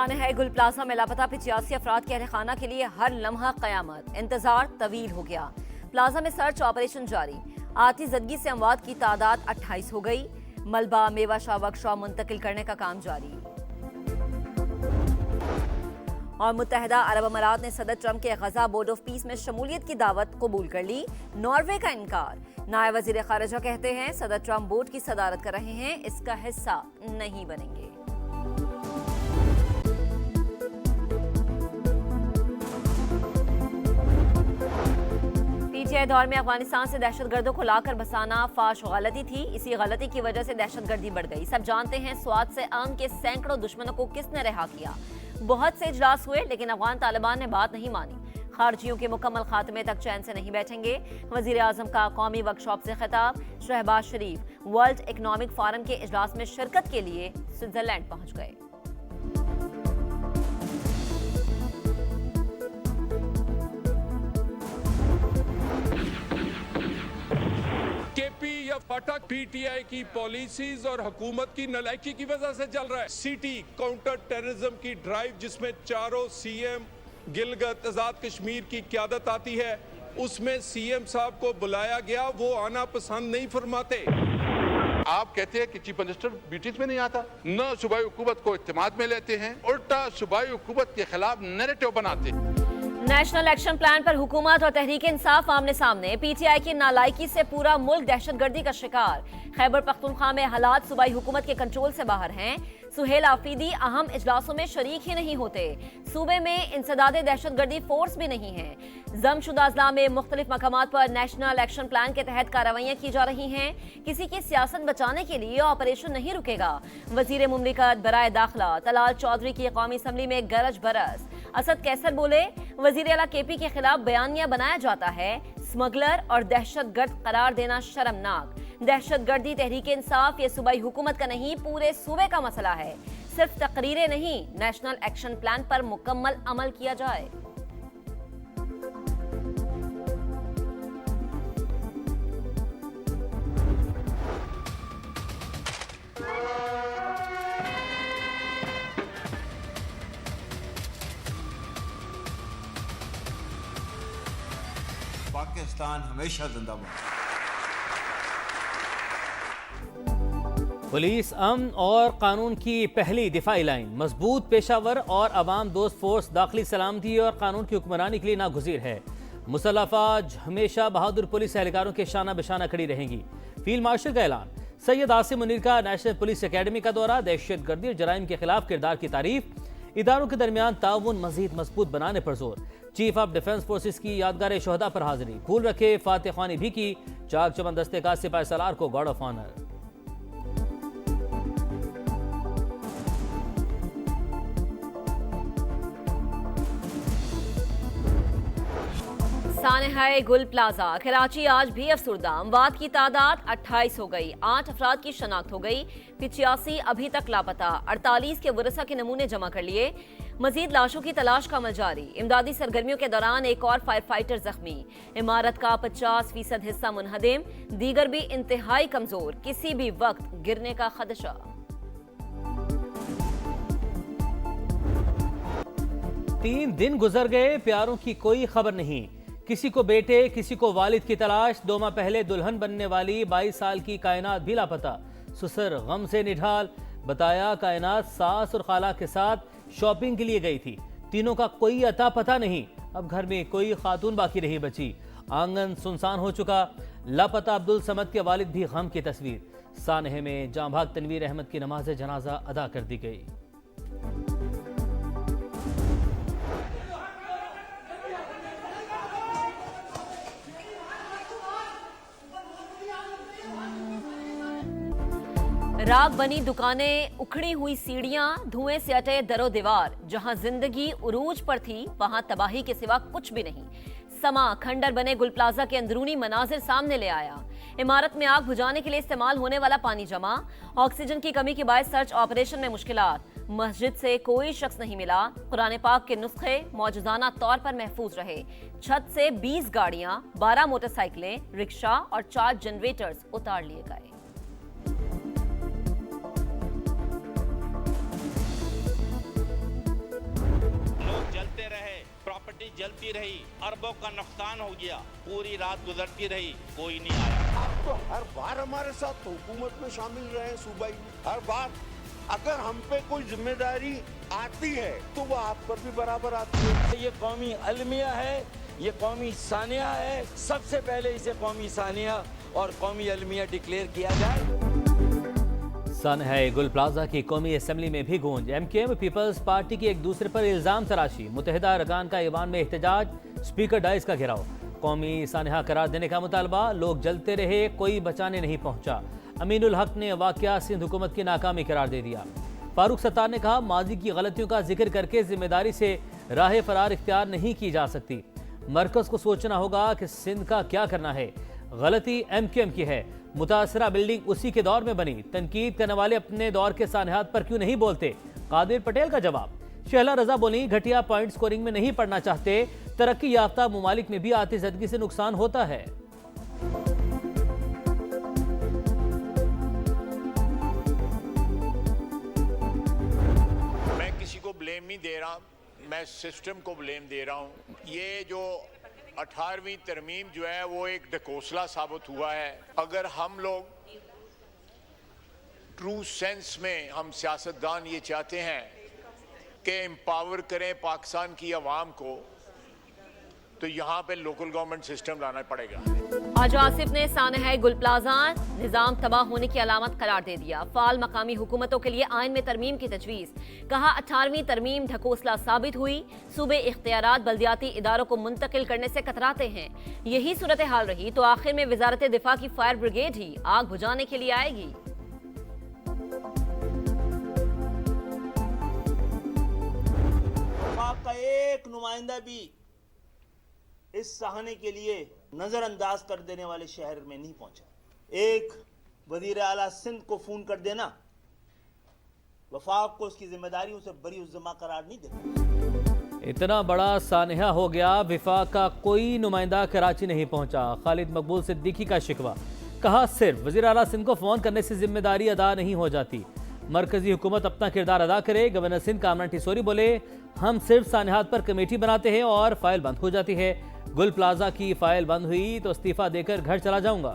सानहा गुल प्लाजा में लापता 85 अफराद के अहलखाना के लिए हर लम्हा कयामत, इंतजार तवील हो गया। प्लाजा में सर्च ऑपरेशन जारी। आती जदगी से अमवात की तादाद 28 हो गई। मलबा मेवा शाह वर्कशॉप मुंतकिल करने का काम जारी। और मुत्तहदा अरब अमारात ने सदर ट्रंप के गजा बोर्ड ऑफ पीस में शमूलियत की दावत कबूल कर ली। नॉर्वे का इनकार। नायब वजीर खारिजा कहते हैं सदर ट्रंप बोर्ड की सदारत कर रहे हैं, इसका हिस्सा नहीं बनेंगे। पीटीआई दौर में अफगानिस्तान से दहशतगर्दों को लाकर बसाना फाश गलती थी। इसी गलती की वजह से दहशतगर्दी बढ़ गई। सब जानते हैं स्वात से आम के सैकड़ों दुश्मनों को किसने रिहा किया। बहुत से इजलास हुए लेकिन अफगान तालिबान ने बात नहीं मानी। खारजियों के मुकम्मल खात्मे तक चैन से नहीं बैठेंगे। वजीर आजम का कौमी वर्कशॉप से खिताब। शहबाज शरीफ वर्ल्ड इकनॉमिक फोरम के इजलास में शिरकत के लिए स्विट्जरलैंड पहुंच गए। केपी या फटक पीटीआई की पॉलिसीज और हुकूमत की नालायकी की वजह से चल रहा है। सिटी काउंटर टेररिज्म की ड्राइव जिसमें चारों सीएम गिलगित आजाद कश्मीर की क़यादत आती है, उसमें सीएम साहब को बुलाया गया, वो आना पसंद नहीं फरमाते। आप कहते हैं कि चीफ मिनिस्टर मीटिंग्स में नहीं आता, न सूबाई हुकूमत को इत्तेमाद में लेते हैं, उल्टा सूबाई हुकूमत के खिलाफ नैरेटिव बनाते हैं। नेशनल एक्शन प्लान पर हुकूमत और तहरीक इंसाफ आमने सामने। पीटीआई की नालायकी से पूरा मुल्क दहशतगर्दी का शिकार। खैबर पख्तूनख्वा में हालात सूबाई हुकूमत के कंट्रोल से बाहर हैं। सुहेल आफरीदी अहम इजलासों में शरीक ही नहीं होते। सूबे में इंसदादे दहशतगर्दी फोर्स भी नहीं है। जमशुदा अजला में मुख्तलिफ मकामात पर नेशनल एक्शन प्लान के तहत कार्रवाइयां की जा रही हैं। किसी की सियासत बचाने के लिए ऑपरेशन नहीं रुकेगा। वजीर मुमलिकत बराए दाखिला तलाल चौधरी की कौमी असम्बली में गरज बरस। असद कैसर बोले, वजीर आला केपी के खिलाफ बयानिया बनाया जाता है, स्मगलर और दहशतगर्द करार देना शर्मनाक। दहशतगर्दी तहरीक इंसाफ ये सूबाई हुकूमत का नहीं, पूरे सूबे का मसला है। सिर्फ तकरीरें नहीं, नेशनल एक्शन प्लान पर मुकम्मल अमल किया जाए। पाकिस्तान हमेशा जिंदाबाद। पुलिस अमन और कानून की पहली दिफाई लाइन। मजबूत, पेशावर और अवाम दोस्त फोर्स दाखिली सलामती और कानून की हुक्मरानी के लिए नागुज़ीर है। मुसल्लह अफवाज हमेशा बहादुर पुलिस एहलकारों के शाना बशाना खड़ी रहेंगी। फील्ड मार्शल का ऐलान। सैयद आसिम मुनीर का नेशनल पुलिस अकेडमी का दौरा। दहशतगर्दी और जराइम के खिलाफ किरदार की तारीफ। इदारों के दरमियान ताउन मजीद मजबूत बनाने पर जोर। चीफ ऑफ डिफेंस फोर्सेस की यादगार शोहदा पर हाजिरी। फूल रखे, फातह ख्वानी भी की। चाक चमन दस्ते का सिपाही सलार को गार्ड ऑफ ऑनर। सानहा गुल प्लाजा कराची आज भी अफसुर्दा। अमवात की तादाद 28 हो गई। 8 अफराद की शनाख्त हो गई। 85 अभी तक लापता। 48 के वरसा के नमूने जमा कर लिए। मजीद लाशों की तलाश का अमल जारी। इमदादी सरगर्मियों के दौरान एक और फायर फाइटर जख्मी। इमारत का 50% हिस्सा मुनहदिम, दीगर भी इंतहाई कमजोर। किसी भी वक्त गिरने का खदशा। 3 दिन गुजर गए, प्यारों की कोई खबर नहीं। किसी को बेटे, किसी को वालिद की तलाश। 2 माह पहले दुल्हन बनने वाली 22 साल की कायनात भी लापता। ससुर गम से निढाल। बताया कायनात सास और खाला के साथ शॉपिंग के लिए गई थी। तीनों का कोई अता पता नहीं। अब घर में कोई खातून बाकी नहीं बची। आंगन सुनसान हो चुका। लापता अब्दुल समद के वालिद भी गम की तस्वीर। सानहे में जांभाग तनवीर अहमद की नमाज जनाजा अदा कर दी गई। राग बनी दुकानें, उखड़ी हुई सीढ़ियां, धुएं से अटे दरो दीवार। जहां जिंदगी उरूज पर थी वहां तबाही के सिवा कुछ भी नहीं। समा खंडर बने गुल प्लाजा के अंदरूनी मनाजिर सामने ले आया। इमारत में आग बुझाने के लिए इस्तेमाल होने वाला पानी जमा। ऑक्सीजन की कमी के बायस सर्च ऑपरेशन में मुश्किलात। मस्जिद से कोई शख्स नहीं मिला। कुरान पाक के नुस्खे मौजूदाना तौर पर महफूज रहे। छत से 20 गाड़ियां, 12 मोटरसाइकिलें, रिक्शा और 4 जनरेटर्स उतार लिए गए। जलती रही, अरबों का नुकसान हो गया, पूरी रात गुजरती रही, कोई नहीं आया। आप तो हर बार हमारे साथ हुकूमत में शामिल रहे सूबाई, हर बार। अगर हम पे कोई जिम्मेदारी आती है तो वो आप पर भी बराबर आती है। ये कौमी अलमिया है, ये कौमी सानिया है। सबसे पहले इसे कौमी सानिया और कौमी अलमिया डिक्लेयर किया जाए। सानहा गुल प्लाजा की कौमी असम्बली में भी गूंज। MKM पीपल्स पार्टी की एक दूसरे पर इल्जाम तराशी, मुत्तहिदा अरकान का ईवान में एहतजाज, स्पीकर डाइस का घेराव। कौमी सानहा करार देने का मुतालबा, लोग जलते रहे, कोई बचाने नहीं पहुंचा। अमीनुल हक ने वाकया सिंध हुकूमत की नाकामी करार दे दिया। फारूक सत्तार ने कहा, माजी की गलतियों का जिक्र करके जिम्मेदारी से राह फरार इख्तियार नहीं की जा सकती। मरकज को सोचना होगा कि सिंध का क्या करना है। गलती MKM की है, मुतासरा बिल्डिंग उसी के दौर में बनी। तनकीद करने वाले अपने दौर के सानहात पर क्यों नहीं बोलते? कादिर पटेल का जवाब। शहला रजा बोली, घटिया पॉइंट स्कोरिंग में नहीं पढ़ना चाहते, तरक्की याफ्ता ममालिक में भी आतिशदगी से नुकसान होता है। मैं किसी को ब्लेम नहीं दे रहा, मैं सिस्टम को ब्लेम दे रहा हूँ। ये जो 18वीं तरमीम जो है वो एक ढकोसला साबित हुआ है। अगर हम लोग ट्रू सेंस में हम सियासतदान ये चाहते हैं कि एम्पावर करें पाकिस्तान की आवाम को, तो यहाँ पे लोकल गवर्नमेंट सिस्टम लाना पड़ेगा। आज आसिफ ने सानहा गुल प्लाजा निजाम तबाह होने की अलामत करार दे दिया। फाल मकामी हुकूमतों के लिए आइन में तरमीम की तजवीज़, कहा 18वीं तरमीम ढकोसला साबित हुई। सूबे इख्तियारात बल्दियाती इदारों को मुंतकिल करने से कतराते हैं। यही सूरत हाल रही तो आखिर में वजारत दिफा की फायर ब्रिगेड ही आग बुझाने के लिए आएगी। वफाक का एक नुमाइंदा भी इस सहाने के लिए नजरअंदाज कर देने वाले शहर में नहीं पहुंचा। एक वजीर आला सिंध को फोन कर देना वफाक को उसकी जिम्मेदारियों से बरी उज़्ज़मा करार नहीं देता। इतना बड़ा सानहा हो गया, विफाक का कोई नुमाइंदा कराची नहीं पहुंचा। खालिद मकबूल सिद्दीकी का शिकवा, कहा सिर्फ वजीर आला सिंध को फोन करने से जिम्मेदारी अदा नहीं हो जाती, मरकजी हुकूमत अपना किरदार अदा करे। गवर्नर सिंध कामरान टिसोरी बोले, हम सिर्फ सानहात पर कमेटी बनाते हैं और फाइल बंद हो जाती है। गुल प्लाजा की फाइल बंद हुई तो इस्तीफा देकर घर चला जाऊंगा।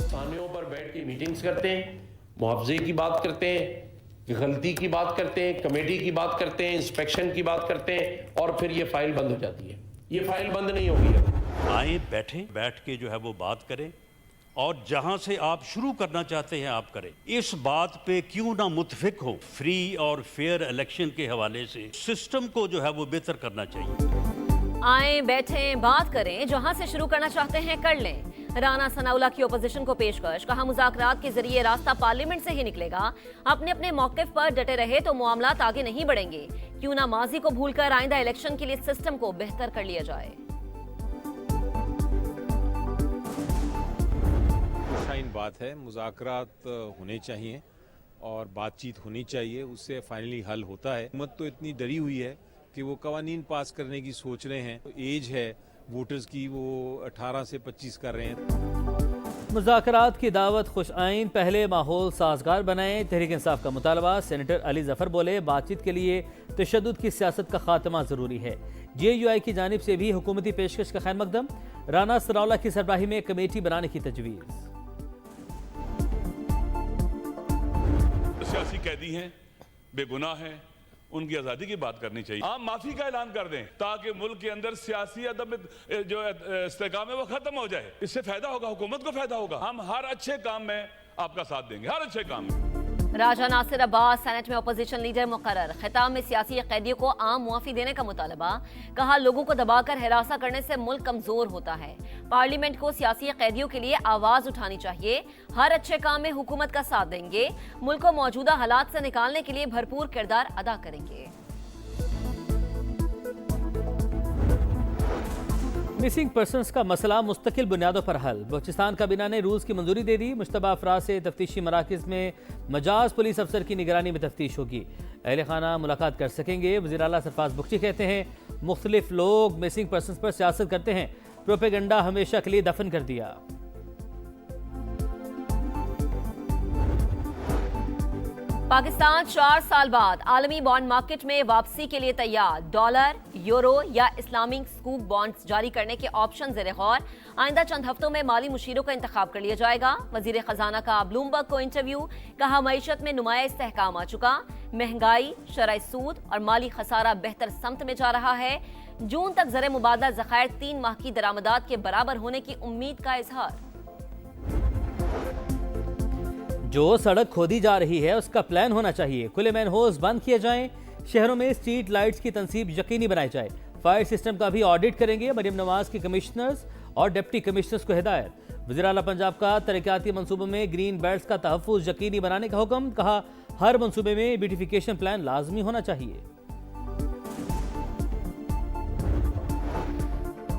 सानियों पर बैठ के मीटिंग्स करते हैं, मुआवजे की बात करते हैं, गलती की बात करते हैं, कमेटी की बात करते हैं, इंस्पेक्शन की बात करते हैं और फिर ये फाइल बंद हो जाती है। ये फाइल बंद नहीं होगी। आए बैठ के जो है वो बात करें और जहां से आप शुरू करना चाहते हैं आप करें। इस बात पे क्यों ना मुत्तफिक हो। फ्री और फेयर इलेक्शन के हवाले से सिस्टम को जो है वो बेहतर करना चाहिए। आए बैठें बात करें, जहां से शुरू करना चाहते हैं कर लें। राना सनाउल्लाह की ओपोजिशन को पेशकश, कहा मुज़ाकरात के जरिए रास्ता पार्लियामेंट से ही निकलेगा। अपने अपने मौक़िफ़ पर डटे रहे तो मामलात आगे नहीं बढ़ेंगे। क्यों ना माजी को भूलकर आइंदा इलेक्शन के लिए सिस्टम को बेहतर कर लिया जाए। शाइन बात है, मुज़ाकरात होने चाहिए और बातचीत होनी चाहिए, उससे फाइनली हल होता है। हुकूमत तो इतनी डरी हुई है कि वो कवानीन पास करने की सोच रहे हैं। तो एज है वोटर्स की, वो 18 से 25 कर रहे हैं। मुज़ाकरात की दावत खुश आइन, पहले माहौल साजगार बनाएं। तहरीक इंसाफ का मुतालबा, सेनेटर अली जफर बोले, बातचीत के लिए तशद्दुद की सियासत का खात्मा जरूरी है। JUI की जानिब से भी हुकूमती पेशकश का खैर मकदम। राना सनाउल्लाह की सरबराही में कमेटी बनाने की तजवीज़। सियासी कैदी हैं, बेगुनाह हैं, उनकी आज़ादी की बात करनी चाहिए। आप माफी का ऐलान कर दें ताकि मुल्क के अंदर सियासी अदब जो इस्तेकाम है वो खत्म हो जाए। इससे फायदा होगा, हुकूमत को फायदा होगा। हम हर अच्छे काम में आपका साथ देंगे, हर अच्छे काम में। राजा नासिर अब्बास सेनेट में अपोजिशन लीडर मुकर्रर, खिताब में सियासी कैदियों को आम मुआफी देने का मुतालबा, कहा लोगों को दबाकर हिरासा करने से मुल्क कमजोर होता है। पार्लियामेंट को सियासी कैदियों के लिए आवाज उठानी चाहिए। हर अच्छे काम में हुकूमत का साथ देंगे। मुल्क को मौजूदा हालात से निकालने के लिए भरपूर किरदार अदा करेंगे। मिसिंग पर्सनस का मसला मुस्तकिल बुनियादों पर हल, बलूचिस्तान काबीना ने रूल्स की मंजूरी दे दी। मुश्तबा अफराद से तफ्तीशी मराकज़ में मजाज पुलिस अफसर की निगरानी में तफ्तीश होगी। अहले खाना मुलाकात कर सकेंगे। वज़ीर आला सरफराज बुख्ची कहते हैं मुख्तलिफ लोग मिसिंग पर्सनस पर सियासत करते हैं, प्रोपेगेंडा हमेशा के लिए दफन कर दिया। पाकिस्तान 4 साल बाद आलमी बॉन्ड मार्केट में वापसी के लिए तैयार। डॉलर, यूरो या इस्लामिक स्कूप बॉन्ड्स जारी करने के ऑप्शन ज़ेरे गौर। आइंदा चंद हफ्तों में माली मुशीरों का इंतखाब कर लिया जाएगा। वजीर खजाना का ब्लूमबर्ग को इंटरव्यू, कहा मईशत में नुमाया इस्तेहकाम आ चुका, महंगाई, शरई सूद और माली खसारा बेहतर समत में जा रहा है। जून तक ज़र मुबादला ज़खायर 3 माह की दरामदात के बराबर होने की उम्मीद का इजहार। जो सड़क खोदी जा रही है उसका प्लान होना चाहिए, खुले मैनहोल्स बंद किए जाएं, शहरों में स्ट्रीट लाइट्स की तनसीब यकीनी बनाई जाए, फायर सिस्टम का भी ऑडिट करेंगे। मरियम नवाज के कमिश्नर्स और डिप्टी कमिश्नर्स को हिदायत। वज़ीर आला पंजाब का तरक्याती मंसूबों में ग्रीन बेल्ट्स का तहफ़्फ़ुज़ यकीनी बनाने का हुक्म, कहा हर मंसूबे में ब्यूटिफिकेशन प्लान लाजमी होना चाहिए।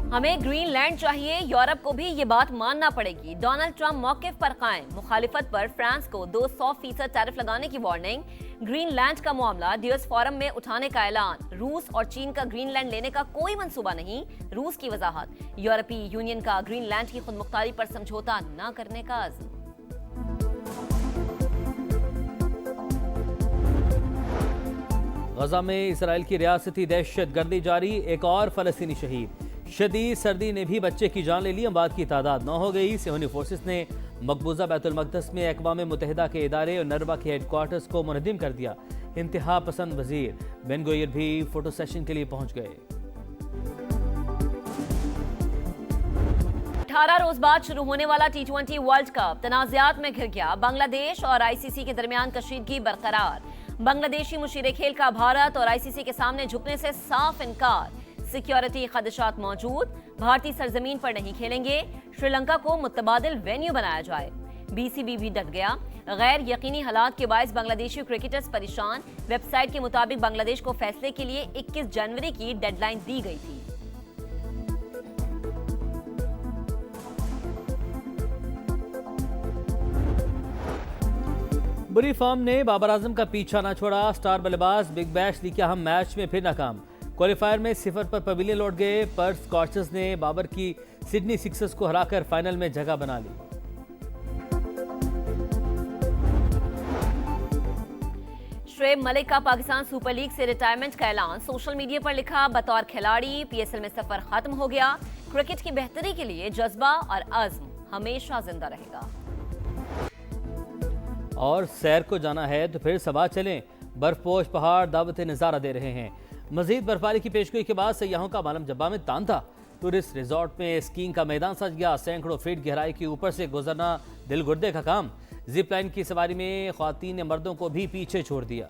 हमें ग्रीनलैंड चाहिए, यूरोप को भी ये बात मानना पड़ेगी। डोनाल्ड ट्रंप मौक़िफ़ पर कायम, मुखालिफत पर फ्रांस को 200% टैरिफ लगाने की वार्निंग। ग्रीनलैंड का मामला डियोस फोरम में उठाने का ऐलान। रूस और चीन का ग्रीनलैंड लेने का कोई मंसूबा नहीं, रूस की वजाहत। यूरोपीय यूनियन का ग्रीनलैंड की खुदमुख्तारी पर समझौता न करने का अज़्म। गजा में इसराइल की रियासती दहशत गर्दी जारी, एक और फलस्तीनी शहीद। शदीद सर्दी ने भी बच्चे की जान ले ली, अमवात की तादाद 9 हो गई। सेहूनी फोर्सेस ने मकबूजा बैतुल मक़दस में अक़वाम मुत्तहिदा के इदारे और नरवा के हेडक्वार्टर्स को मुनहदिम कर दिया। इंतहा पसंद वजीर बेन गोयल भी फोटो सेशन के लिए पहुंच गए। 18 रोज बाद शुरू होने वाला T20 वर्ल्ड कप तनाज़ात में घिर गया। बांग्लादेश और ICC के दरमियान कशीदगी बरकरार। बांग्लादेशी मुशीर खेल का भारत और ICC के सामने झुकने से साफ इनकार। सिक्योरिटी खदशात मौजूद, भारतीय सरजमीन पर नहीं खेलेंगे। श्रीलंका को मुतबादिल वेन्यू बनाया जाए। BCB भी डट गया। गैर यकीनी हालात के बायस बांग्लादेशी क्रिकेटर्स परेशान। वेबसाइट के मुताबिक बांग्लादेश को फैसले के लिए 21 जनवरी की डेडलाइन दी गई थी। बुरी फॉर्म ने बाबर आजम का पीछा न छोड़ा। स्टार बल्लेबाज बिग बैश लीग के अहम मैच में फिर नाकाम। क्वालिफायर में 0 पर पवेलियन लौट गए। पर्थ स्कॉचर्स ने बाबर की सिडनी सिक्सर्स को हराकर फाइनल में जगह बना ली। शुएब मलिक का पाकिस्तान सुपर लीग से रिटायरमेंट का ऐलान। सोशल मीडिया पर लिखा, बतौर खिलाड़ी PSL में सफर खत्म हो गया। क्रिकेट की बेहतरी के लिए जज्बा और अज़्म हमेशा जिंदा रहेगा। और सैर को जाना है तो फिर सबा चलें। बर्फपोश पहाड़ दावत नज़ारा दे रहे हैं। मजीद बर्फबारी की पेशगोई के बाद सयाहों का मालम जब्बा में तांता। टूरिस्ट रिजॉर्ट में स्कीइंग का मैदान सज गया। सैकड़ों फीट गहराई के ऊपर से गुजरना दिल गुर्दे का काम। जिप लाइन की सवारी में ख्वातीन ने मर्दों को भी पीछे छोड़ दिया।